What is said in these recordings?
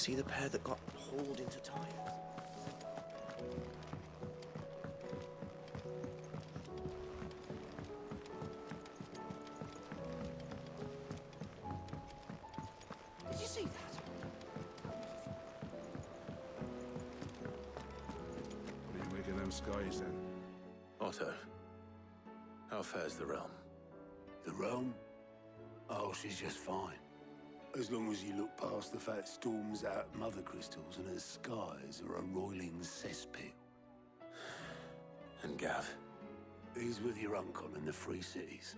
see the pair that got hauled into tires? Did you see that? What do you make of them skies, then? Otto, how fares the realm? The realm? Oh, she's just fine. As long as you look past the fat storms out mother crystals and her skies are a roiling cesspit. And Gav? He's with your uncle in the Free Cities,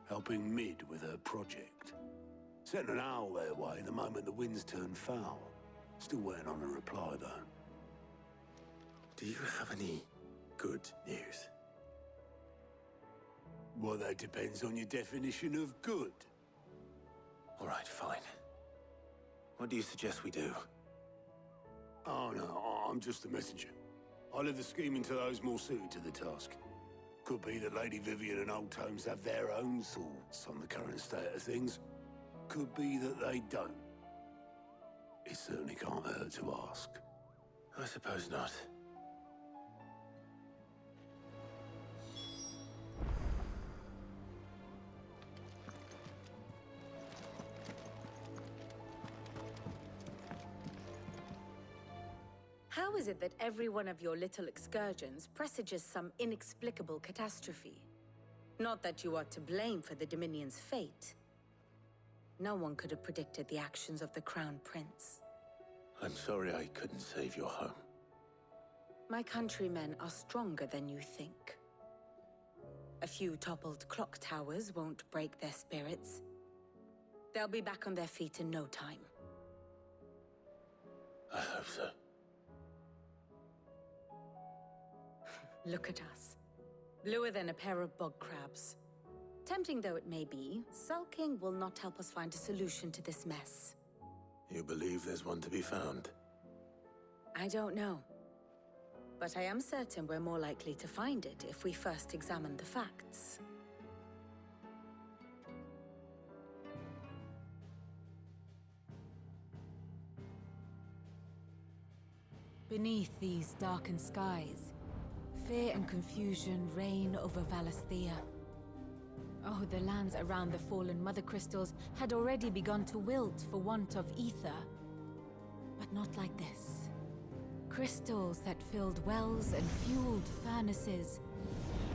helping Mid with her project. Sent an owl their way the moment the winds turned foul. Still waiting on a reply, though. Do you have any good news? Well, that depends on your definition of good. All right, fine. What do you suggest we do? Oh, no, I'm just the messenger. I leave the scheming to those more suited to the task. Could be that Lady Vivian and Old Tomes have their own thoughts on the current state of things. Could be that they don't. It certainly can't hurt to ask. I suppose not. How is it that every one of your little excursions presages some inexplicable catastrophe? Not that you are to blame for the Dominion's fate. No one could have predicted the actions of the Crown Prince. I'm sorry I couldn't save your home. My countrymen are stronger than you think. A few toppled clock towers won't break their spirits. They'll be back on their feet in no time. I hope so. Look at us. Bluer than a pair of bog crabs. Tempting though it may be, sulking will not help us find a solution to this mess. You believe there's one to be found? I don't know. But I am certain we're more likely to find it if we first examine the facts. Beneath these darkened skies, fear and confusion reign over Valisthea. Oh, the lands around the fallen mother crystals had already begun to wilt for want of ether. But not like this. Crystals that filled wells and fueled furnaces,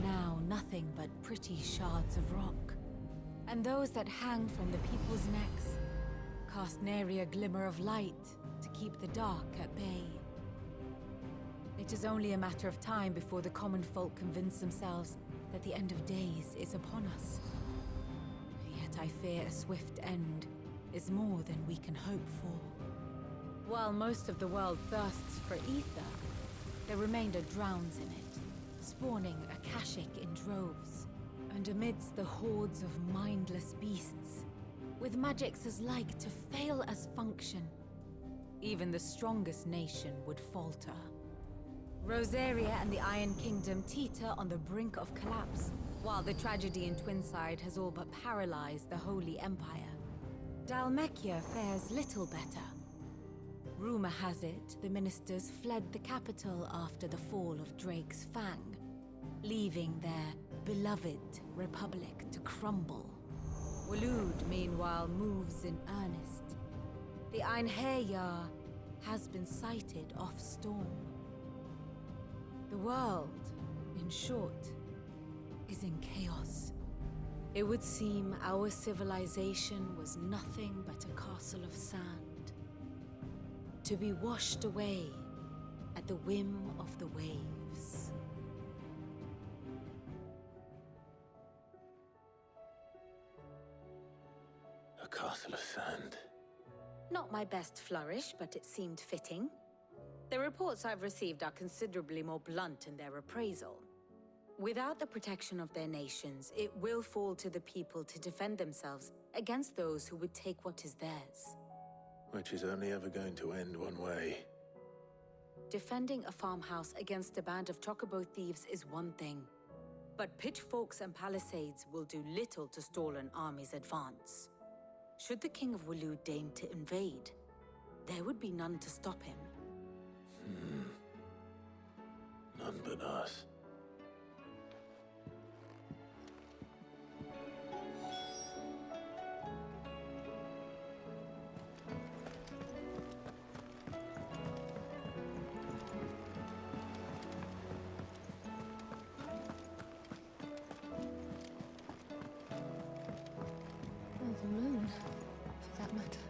now nothing but pretty shards of rock. And those that hang from the people's necks cast nary a glimmer of light to keep the dark at bay. It is only a matter of time before the common folk convince themselves that the end of days is upon us. Yet I fear a swift end is more than we can hope for. While most of the world thirsts for ether, the remainder drowns in it, spawning Akashic in droves. And amidst the hordes of mindless beasts, with magics as like to fail as function, even the strongest nation would falter. Rosaria and the Iron Kingdom teeter on the brink of collapse, while the tragedy in Twinside has all but paralyzed the Holy Empire. Dhalmekia fares little better. Rumor has it the ministers fled the capital after the fall of Drake's Fang, leaving their beloved republic to crumble. Waloed, meanwhile, moves in earnest. The Einherjar has been sighted off-storm. The world, in short, is in chaos. It would seem our civilization was nothing but a castle of sand, to be washed away at the whim of the waves. A castle of sand. Not my best flourish, but it seemed fitting. The reports I've received are considerably more blunt in their appraisal. Without the protection of their nations, it will fall to the people to defend themselves against those who would take what is theirs. Which is only ever going to end one way. Defending a farmhouse against a band of chocobo thieves is one thing, but pitchforks and palisades will do little to stall an army's advance. Should the King of Waloed deign to invade, there would be none to stop him. None but us. Or the moon, for that matter.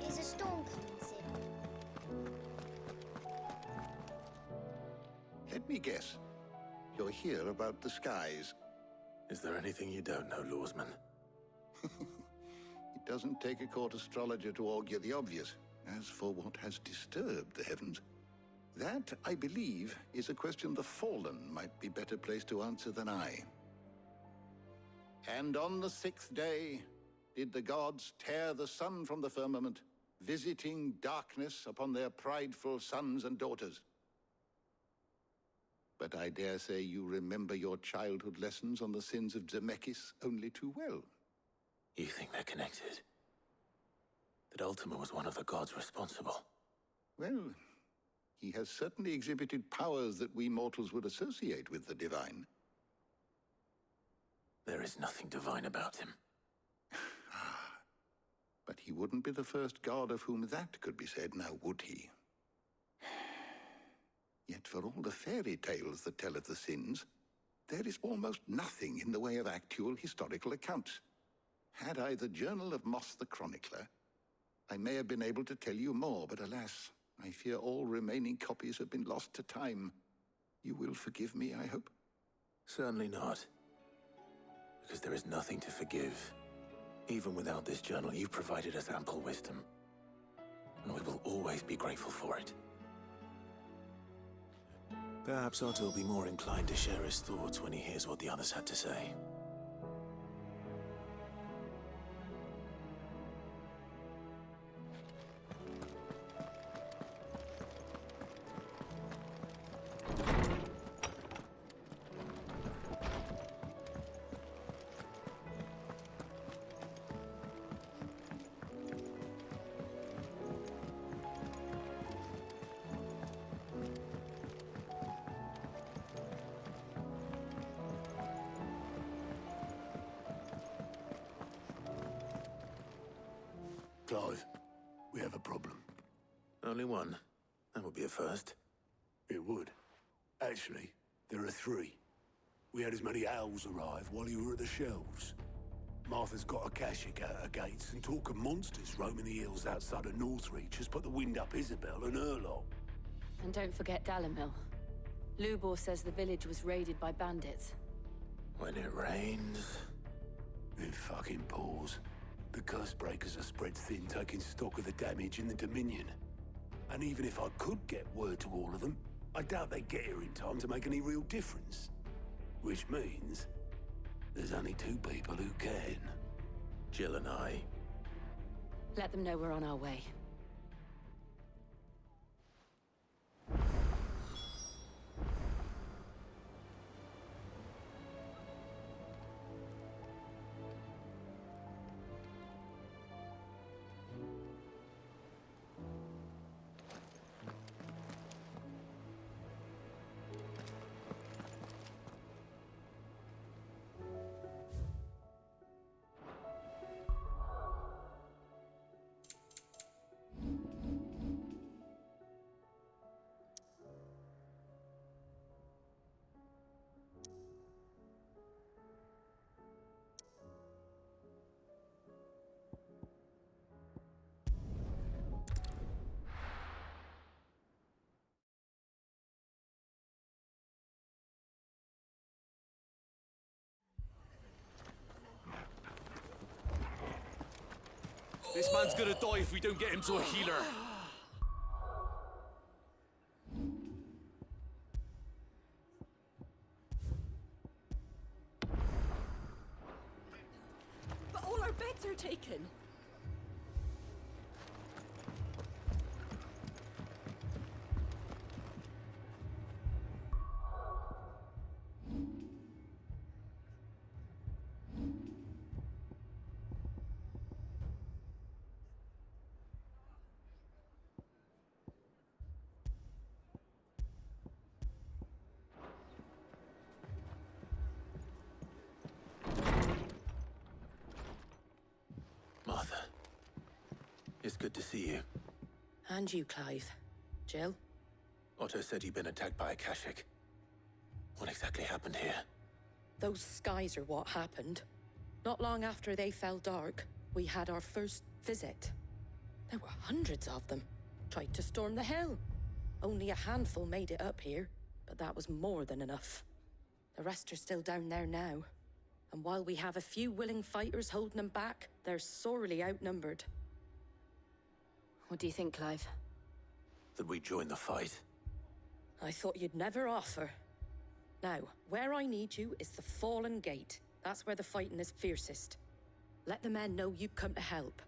Is a storm coming soon? Let me guess. You're here about the skies. Is there anything you don't know, Lawsman? It doesn't take a court astrologer to augur the obvious. As for what has disturbed the heavens, that, I believe, is a question the Fallen might be better placed to answer than I. And on the 6th day did the gods tear the sun from the firmament, visiting darkness upon their prideful sons and daughters. But I dare say you remember your childhood lessons on the sins of Zemeckis only too well. You think they're connected? That Ultima was one of the gods responsible? Well, he has certainly exhibited powers that we mortals would associate with the divine. There is nothing divine about him. But he wouldn't be the first god of whom that could be said, now would he? Yet for all the fairy tales that tell of the sins, there is almost nothing in the way of actual historical accounts. Had I the Journal of Moss the Chronicler, I may have been able to tell you more, but alas, I fear all remaining copies have been lost to time. You will forgive me, I hope? Certainly not. Because there is nothing to forgive. Even without this journal, you've provided us ample wisdom. And we will always be grateful for it. Perhaps Otto will be more inclined to share his thoughts when he hears what the others had to say. Clive, we have a problem. Only one. That would be a first. It would. Actually, there are 3. We had as many owls arrive while you were at the shelves. Martha's got a Akashic out her gates, and talk of monsters roaming the hills outside of Northreach has put the wind up Isabel and her lot. And don't forget Dalimil. Lubor says the village was raided by bandits. When it rains... It fucking pours. The curse breakers are spread thin, taking stock of the damage in the Dominion. And even if I could get word to all of them, I doubt they'd get here in time to make any real difference. Which means there's only 2 people who can. Jill and I. Let them know we're on our way. This man's gonna die if we don't get him to a healer. But all our beds are taken. Martha, it's good to see you. And you, Clive. Jill? Otto said you'd been attacked by a Kashik. What exactly happened here? Those skies are what happened. Not long after they fell dark, we had our first visit. There were hundreds of them. Tried to storm the hill. Only a handful made it up here, but that was more than enough. The rest are still down there now. And while we have a few willing fighters holding them back, they're sorely outnumbered. What do you think, Clive? That we join the fight? I thought you'd never offer. Now, where I need you is the Fallen Gate. That's where the fighting is fiercest. Let the men know you come to help.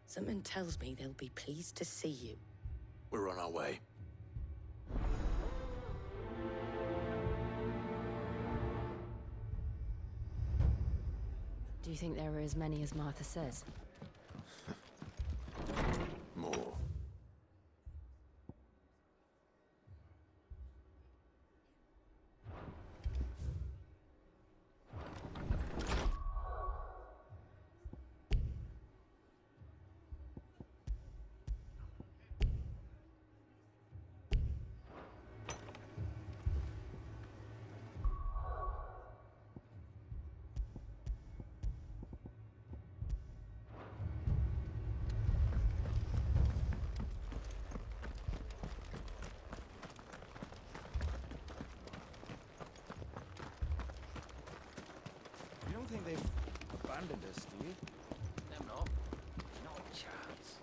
Something tells me they'll be pleased to see you. We're on our way. Do you think there are as many as Martha says? More. You don't think they've abandoned us, do you? Them not. Not a chance.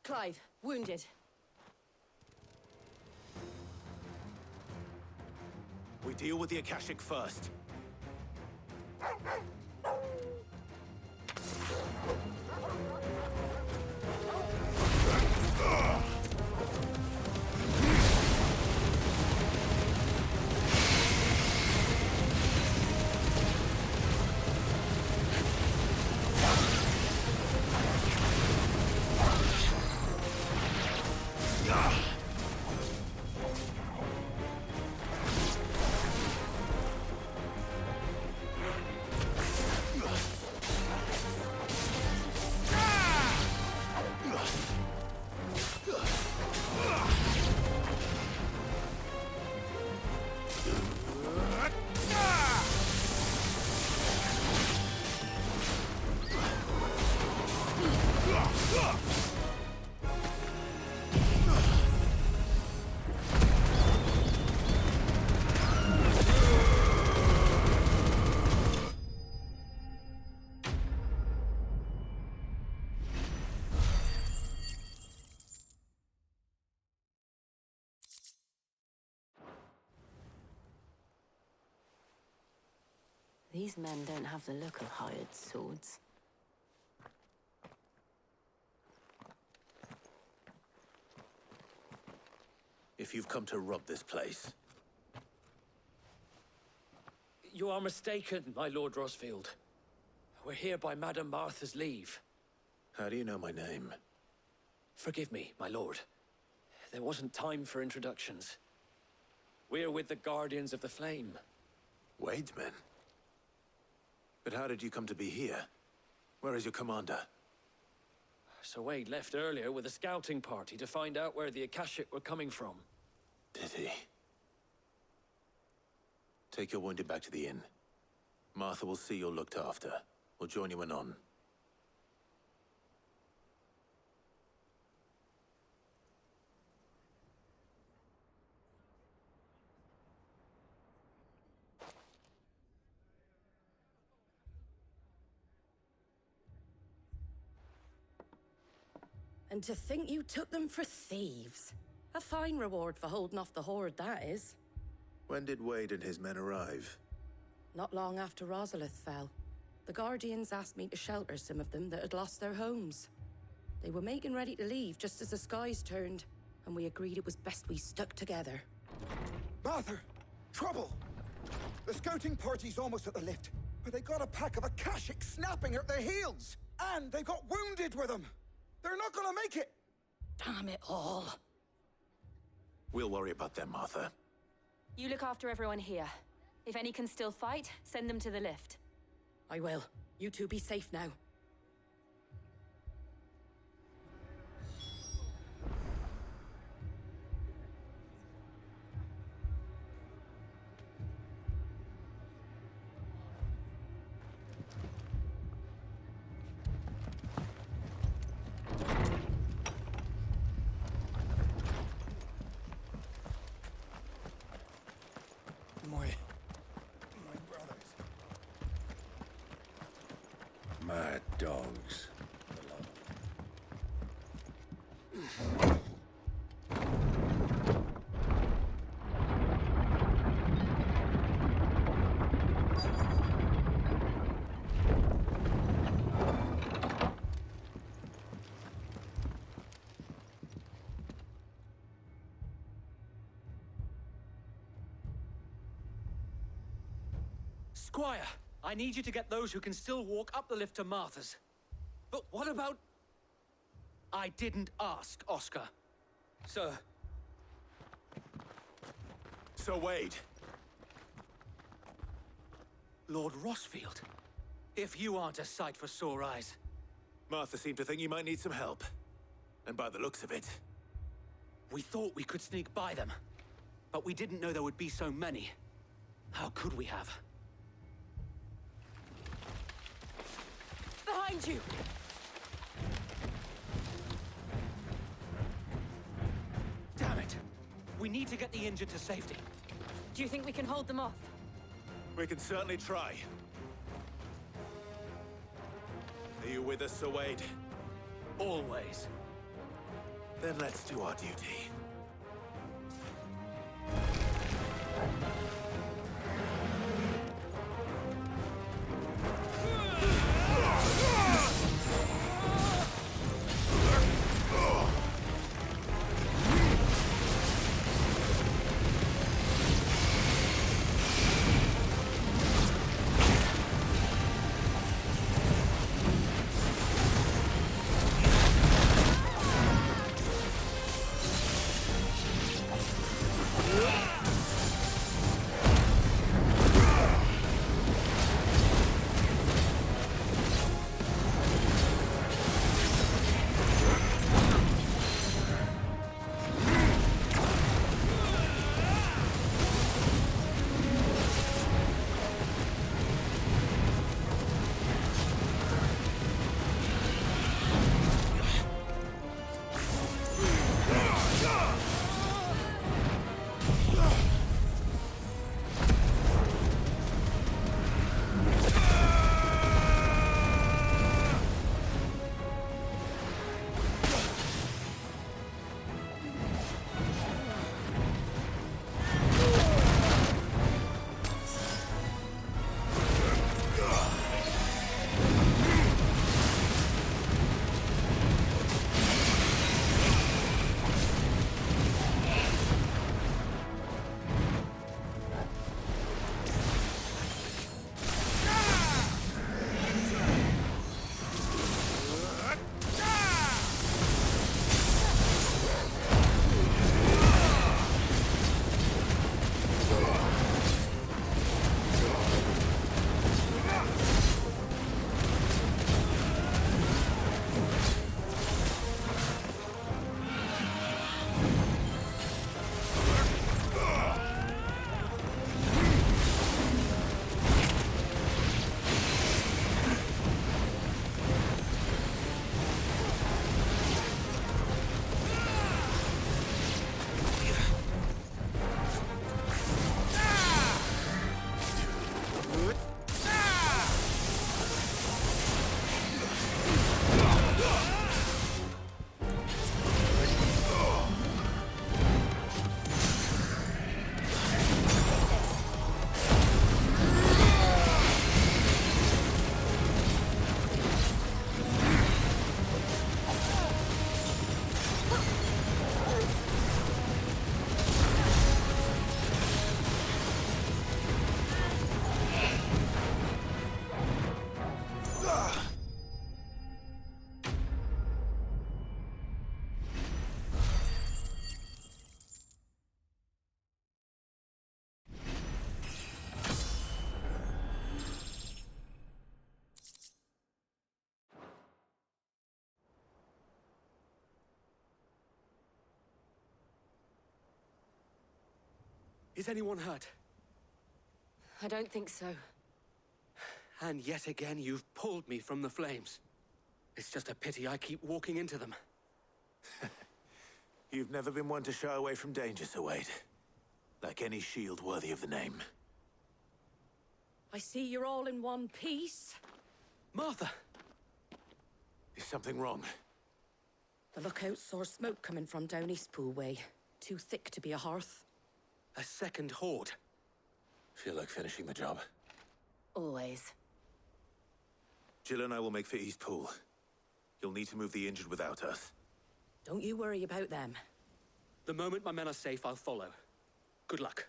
Clive, wounded. We deal with the Akashic first. These men don't have the look of hired swords. If you've come to rob this place, You are mistaken, my Lord Rosfield. We're here by Madame Martha's leave. how do you know my name? Forgive me, my lord. There wasn't time for introductions. We're with the Guardians of the Flame. Wade's men? But how did you come to be here? Where is your commander? Sir Wade left earlier with a scouting party to find out where the Akashic were coming from. Did he? Take your wounded back to the inn. Martha will see you're looked after. We'll join you anon. And to think you took them for thieves. A fine reward for holding off the horde, that is. When did Wade and his men arrive? Not long after Rosalith fell. The Guardians asked me to shelter some of them that had lost their homes. They were making ready to leave just as the skies turned, and we agreed it was best we stuck together. Martha! Trouble! The scouting party's almost at the lift, but they got a pack of Akashic snapping at their heels! And they've got wounded with them! They're not gonna make it! Damn it all. We'll worry about them, Martha. You look after everyone here. If any can still fight, send them to the lift. I will. You two be safe now. My brothers. Mad dogs. Squire, I need you to get those who can still walk up the lift to Martha's. But what about... I didn't ask, Oscar. Sir. Sir Wade! Lord Rosfield. If you aren't a sight for sore eyes. Martha seemed to think you might need some help. And by the looks of it... We thought we could sneak by them. But we didn't know there would be so many. How could we have? Behind you! Damn it! We need to get the injured to safety. Do you think we can hold them off? We can certainly try. Are you with us, Sir Wade? Always. Then let's do our duty. Is anyone hurt? I don't think so. And yet again, you've pulled me from the flames. It's just a pity I keep walking into them. You've never been one to shy away from danger, Sir Wade. Like any shield worthy of the name. I see you're all in one piece. Martha! Is something wrong? The lookout saw smoke coming from down Eastpool way. Too thick to be a hearth. A second horde. Feel like finishing the job? Always. Jill and I will make for Eastpool. You'll need to move the injured without us. Don't you worry about them. The moment my men are safe, I'll follow. Good luck.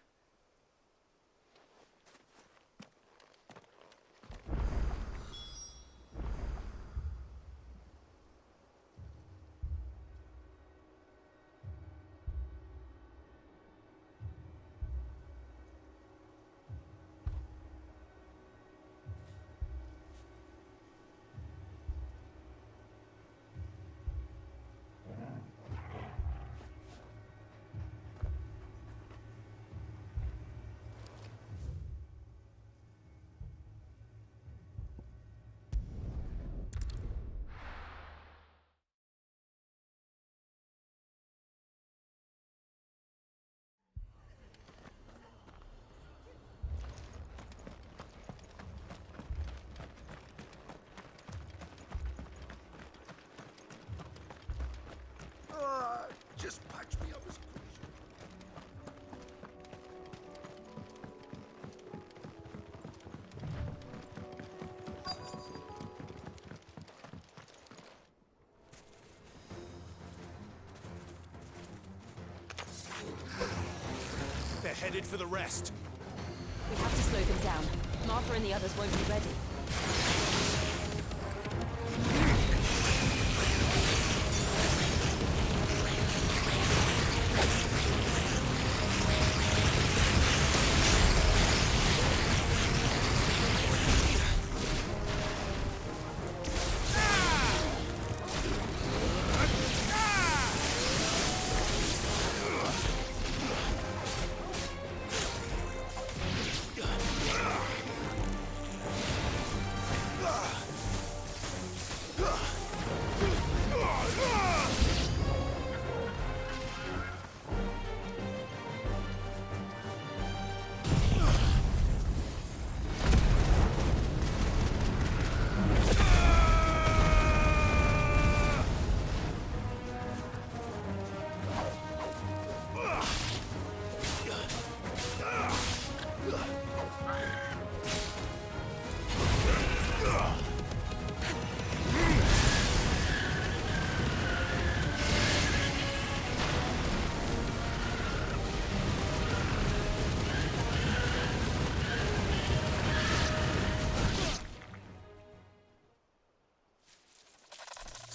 Just patch me up as quick as you They're headed for the rest. We have to slow them down. Martha and the others won't be ready.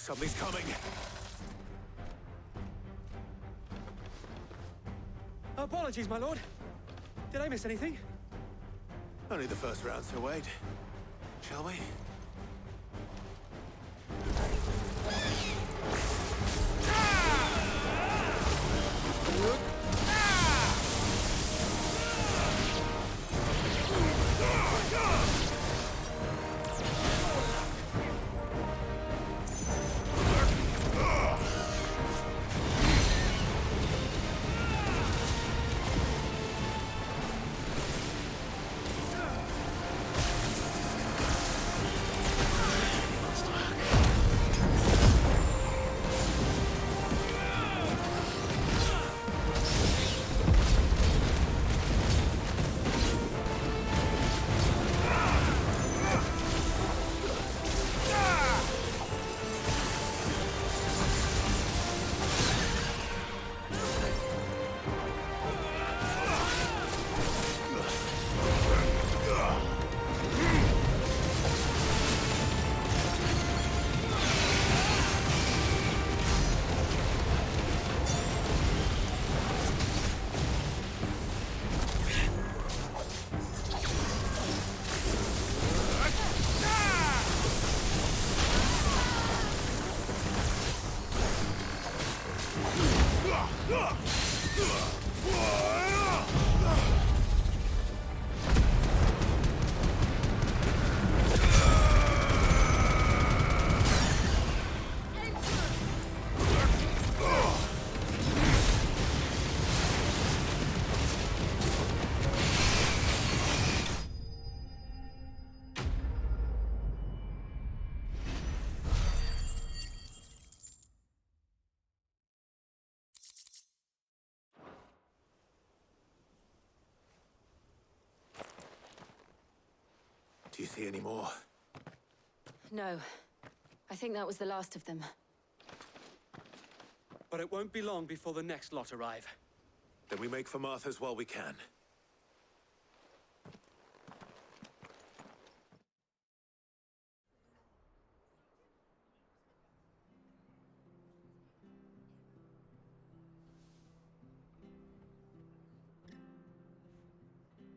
Something's coming. Apologies, my lord. Did I miss anything? Only the first round, Sir Wade. Shall we? Do you see any more? No. I think that was the last of them. But it won't be long before the next lot arrive. Then we make for Martha's while we can.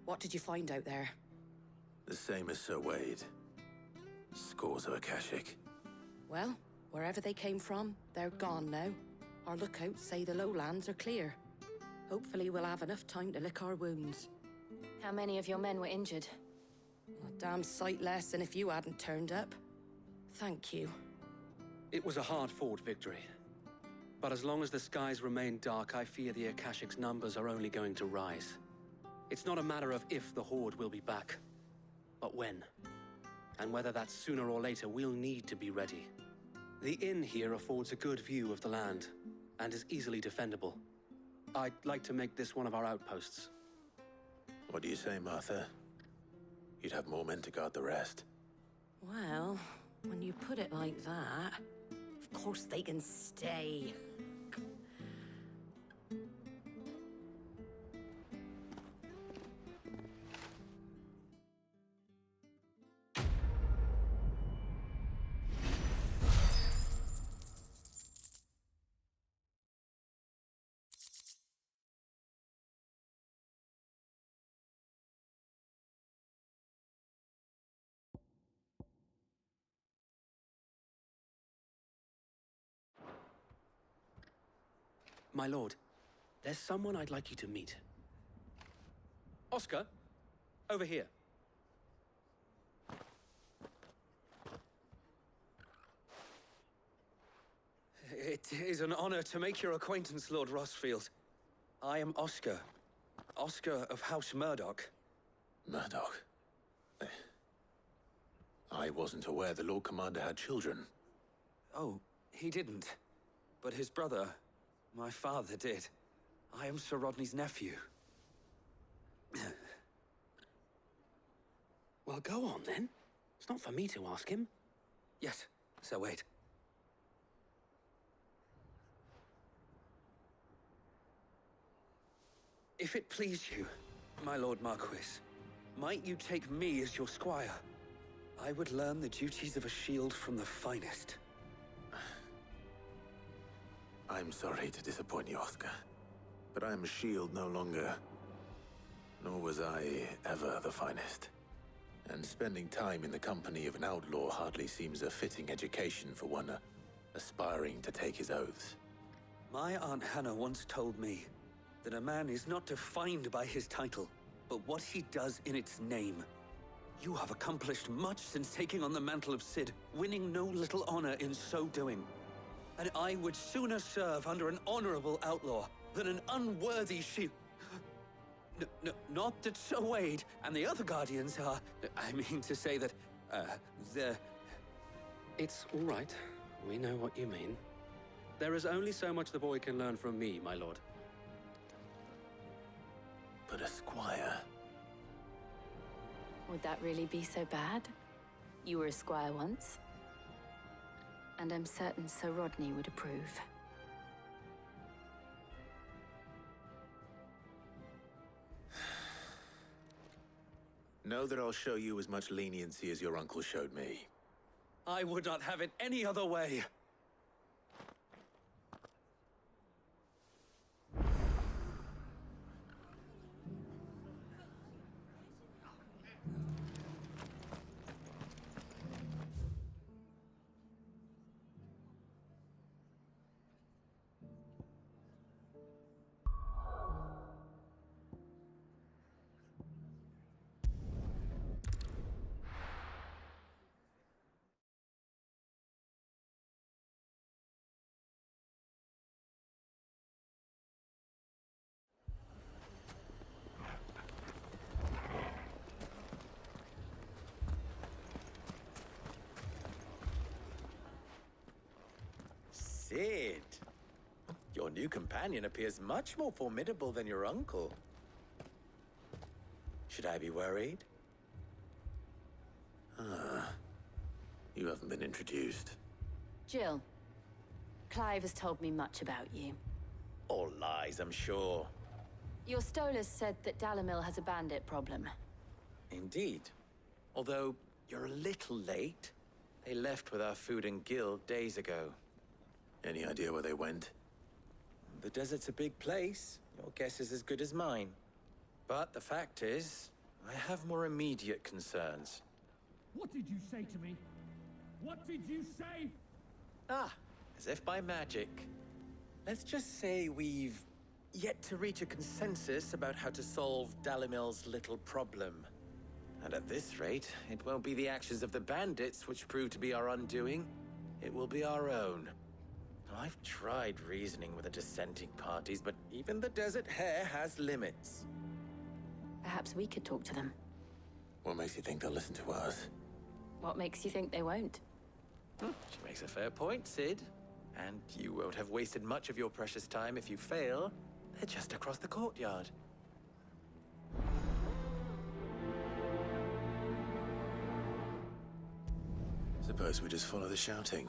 What did you find out there? The same as Sir Wade. Scores of Akashic. Well, wherever they came from, they're gone now. Our lookouts say the lowlands are clear. Hopefully we'll have enough time to lick our wounds. How many of your men were injured? A damn sight less than if you hadn't turned up. Thank you. It was a hard-fought victory. But as long as the skies remain dark, I fear the Akashic's numbers are only going to rise. It's not a matter of if the Horde will be back, but when. And whether that's sooner or later, we'll need to be ready. The inn here affords a good view of the land, and is easily defendable. I'd like to make this one of our outposts. What do you say, Martha? You'd have more men to guard the rest. Well, when you put it like that, of course they can stay. My lord, there's someone I'd like you to meet. Oscar, over here. It is an honor to make your acquaintance, Lord Rossfield. I am Oscar. Oscar of House Murdoch. Murdoch? I wasn't aware the Lord Commander had children. Oh, he didn't. But his brother, my father, did. I am Sir Rodney's nephew. Well, go on, then. It's not for me to ask him. Yes, Sir Wade. If it please you, my Lord Marquis, might you take me as your squire? I would learn the duties of a shield from the finest. I'm sorry to disappoint you, Oscar. But I am a shield no longer. Nor was I ever the finest. And spending time in the company of an outlaw hardly seems a fitting education for one aspiring to take his oaths. My Aunt Hannah once told me that a man is not defined by his title, but what he does in its name. You have accomplished much since taking on the mantle of Cid, winning no little honor in so doing. And I would sooner serve under an honorable outlaw than an unworthy shield. Not that Sir Wade and the other Guardians are... I mean to say that, they're... It's all right. We know what you mean. There is only so much the boy can learn from me, my lord. But a squire... Would that really be so bad? You were a squire once. And I'm certain Sir Rodney would approve. Know that I'll show you as much leniency as your uncle showed me. I would not have it any other way. Cid, your new companion appears much more formidable than your uncle. Should I be worried? You haven't been introduced. Jill. Clive has told me much about you. All lies, I'm sure. Your Stolas said that Dalamil has a bandit problem. Indeed. Although, you're a little late. They left with our food and guild days ago. Any idea where they went? The desert's a big place. Your guess is as good as mine. But the fact is, I have more immediate concerns. What did you say to me? What did you say? Ah, as if by magic. Let's just say we've yet to reach a consensus about how to solve Dalimil's little problem. And at this rate, it won't be the actions of the bandits which prove to be our undoing. It will be our own. I've tried reasoning with the dissenting parties, but even the Desert Hare has limits. Perhaps we could talk to them. What makes you think they'll listen to us? What makes you think they won't? She makes a fair point, Sid. And you won't have wasted much of your precious time if you fail. They're just across the courtyard. Suppose we just follow the shouting.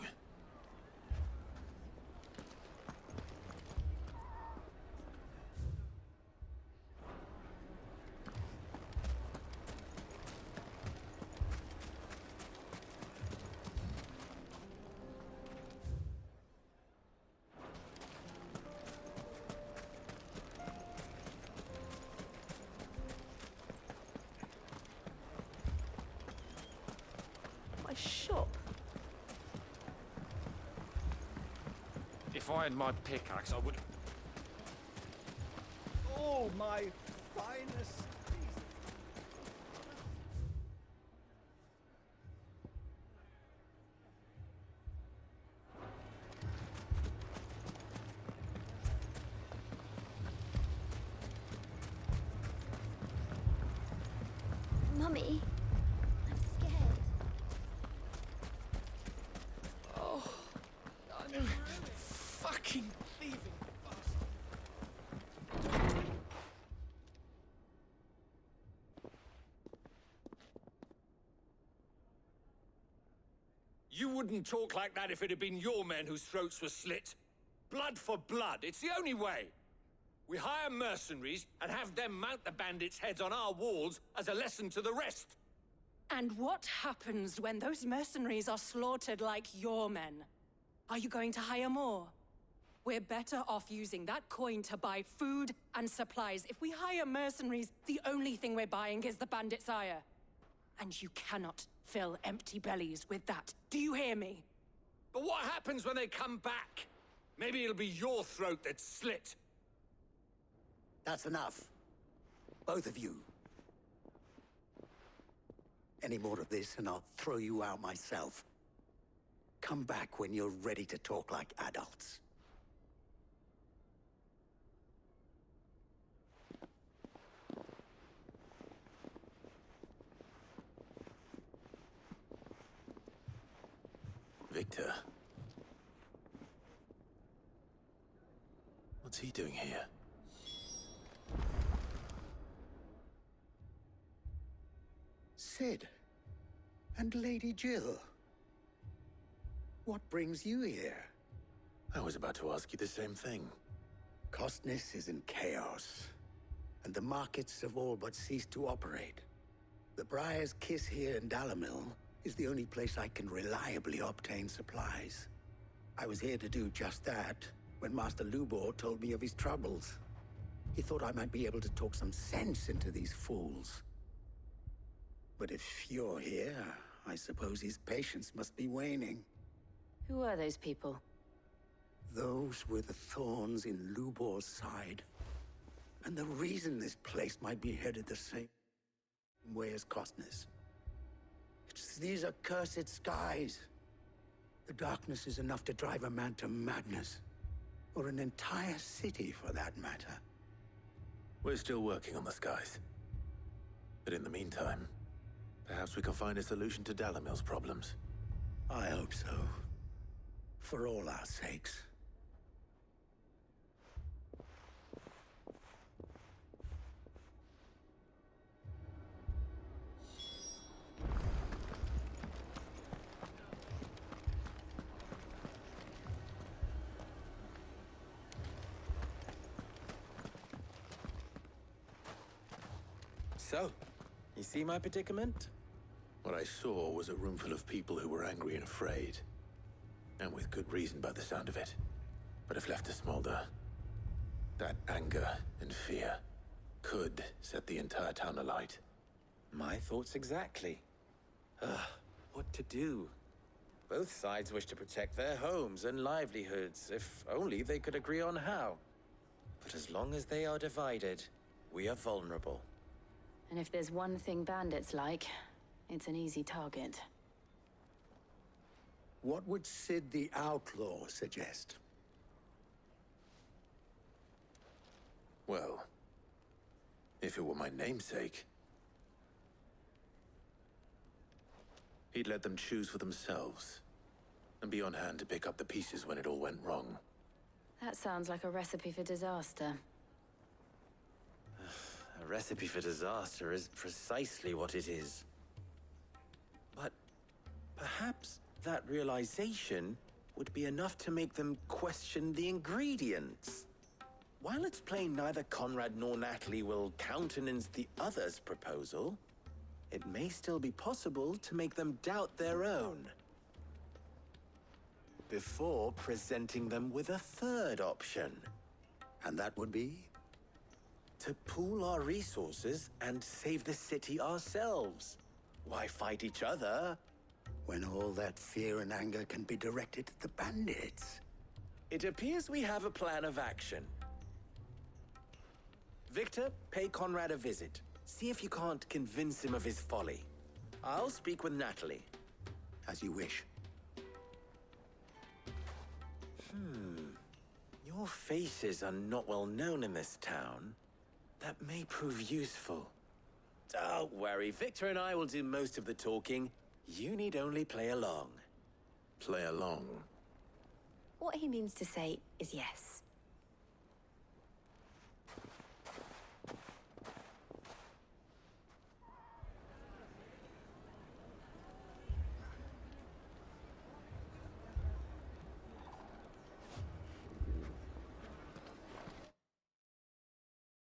Shop. If I had my pickaxe, I would... Oh, my finest piece. Mummy, I'm scared. I'm fucking leaving. You wouldn't talk like that if it had been your men whose throats were slit. Blood for blood, it's the only way. We hire mercenaries and have them mount the bandits' heads on our walls as a lesson to the rest. And what happens when those mercenaries are slaughtered like your men? Are you going to hire more? We're better off using that coin to buy food and supplies. If we hire mercenaries, the only thing we're buying is the bandit's ire. And you cannot fill empty bellies with that. Do you hear me? But what happens when they come back? Maybe it'll be your throat that's slit. That's enough. Both of you. Any more of this and I'll throw you out myself. Come back when you're ready to talk like adults. Victor. What's he doing here? Sid. And Lady Jill. What brings you here? I was about to ask you the same thing. Costness is in chaos, and the markets have all but ceased to operate. The Briar's Kiss here in Dalamil is the only place I can reliably obtain supplies. I was here to do just that when Master Lubor told me of his troubles. He thought I might be able to talk some sense into these fools. But if you're here, I suppose his patience must be waning. Who are those people? Those were the thorns in Lubor's side. And the reason this place might be headed the same way as Costness. It's these accursed skies. The darkness is enough to drive a man to madness. Or an entire city, for that matter. We're still working on the skies. But in the meantime, perhaps we can find a solution to Dalamil's problems. I hope so. For all our sakes. So, you see my predicament? What I saw was a room full of people who were angry and afraid. And with good reason by the sound of it. But if left to smolder, that anger and fear could set the entire town alight. My thoughts exactly. What to do? Both sides wish to protect their homes and livelihoods, if only they could agree on how. But as long as they are divided, we are vulnerable. And if there's one thing bandits like, it's an easy target. What would Sid the Outlaw suggest? Well, if it were my namesake, he'd let them choose for themselves, and be on hand to pick up the pieces when it all went wrong. That sounds like a recipe for disaster. A recipe for disaster is precisely what it is. But perhaps that realization would be enough to make them question the ingredients. While it's plain neither Conrad nor Natalie will countenance the other's proposal, it may still be possible to make them doubt their own. Before presenting them with a third option. And that would be? To pool our resources and save the city ourselves. Why fight each other? When all that fear and anger can be directed at the bandits. It appears we have a plan of action. Victor, pay Conrad a visit. See if you can't convince him of his folly. I'll speak with Natalie. As you wish. Your faces are not well known in this town. That may prove useful. Don't worry, Victor and I will do most of the talking. You need only play along. Play along? What he means to say is yes.